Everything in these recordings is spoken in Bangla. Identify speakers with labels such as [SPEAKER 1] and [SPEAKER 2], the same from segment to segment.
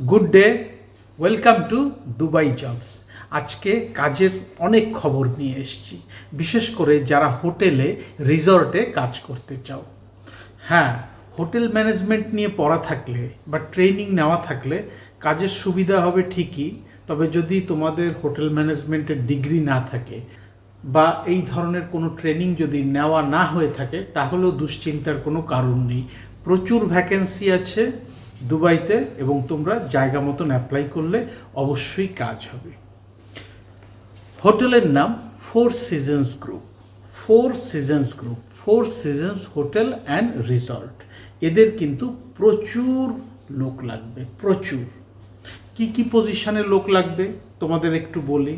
[SPEAKER 1] Good day, welcome to Dubai jobs. আজকে কাজের অনেক খবর নিয়ে এসেছি, বিশেষ করে যারা হোটেলে রিসর্টে কাজ করতে চাও। হ্যাঁ, হোটেল ম্যানেজমেন্ট নিয়ে পড়া থাকলে বা ট্রেনিং নেওয়া থাকলে কাজের সুবিধা হবে ঠিকই, তবে যদি তোমাদের হোটেল ম্যানেজমেন্টের ডিগ্রি না থাকে বা এই ধরনের কোনো ট্রেনিং যদি নেওয়া না হয়ে থাকে তাহলেও দুশ্চিন্তার কোনো কারণ নেই। প্রচুর ভ্যাকেন্সি আছে দুবাইতে এবং তোমরা জায়গা মতন অ্যাপ্লাই করলে অবশ্যই কাজ হবে। হোটেলের নাম four seasons group. Four seasons hotel and resort. এদের কিন্তু প্রচুর লোক লাগবে, প্রচুর। কি কি পজিশনে লোক লাগবে তোমাদের একটু বলি।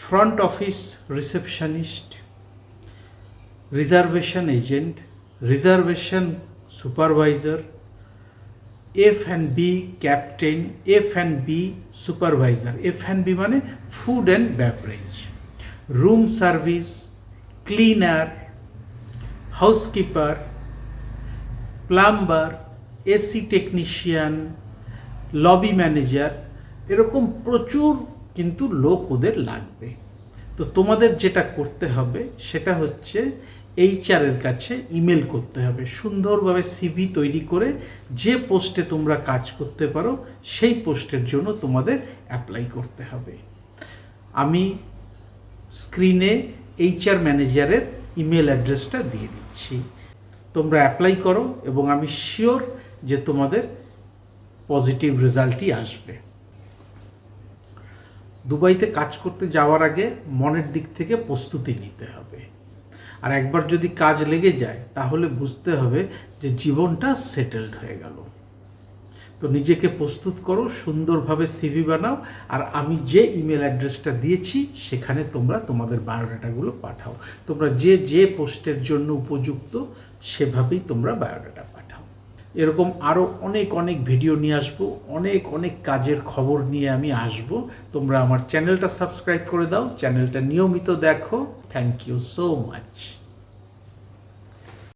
[SPEAKER 1] Front office receptionist, reservation agent, reservation supervisor, F&B captain, F&B supervisor. F&B মানে food and beverage, room service, cleaner, housekeeper, plumber, AC technician, lobby manager, এরকম প্রচুর কিন্তু লোক ওদের লাগবে। তো তোমাদের যেটা করতে হবে সেটা হচ্ছে এইচআরের কাছে ইমেল করতে হবে, সুন্দরভাবে সিভি তৈরি করে যে পোস্টে তোমরা কাজ করতে পারো সেই পোস্টের জন্য তোমাদের অ্যাপ্লাই করতে হবে। আমি স্ক্রিনে এইচআর ম্যানেজারের ইমেল অ্যাড্রেসটা দিয়ে দিচ্ছি, তোমরা অ্যাপ্লাই করো এবং আমি শিওর যে তোমাদের পজিটিভ রেজাল্টই আসবে। দুবাইতে কাজ করতে যাওয়ার আগে মনের দিক থেকে প্রস্তুতি নিতে হবে, আর একবার যদি কাজ লেগে যায় তাহলে বুঝতে হবে যে জীবনটা সেটেলড হয়ে গেল। তো নিজেকে প্রস্তুত করো, সুন্দরভাবে সিভি বানাও, আর আমি যে ইমেল অ্যাড্রেসটা দিয়েছি সেখানে তোমরা তোমাদের বায়োডাটাগুলো পাঠাও। তোমরা যে যে পোস্টের জন্য উপযুক্ত সেভাবেই তোমরা বায়োডাটা পাঠাও। এরকম আরও অনেক অনেক ভিডিও নিয়ে আসবো, অনেক অনেক কাজের খবর নিয়ে আমি আসব। তোমরা আমার চ্যানেলটা সাবস্ক্রাইব করে দাও, চ্যানেলটা নিয়মিত দেখো। Thank you so much.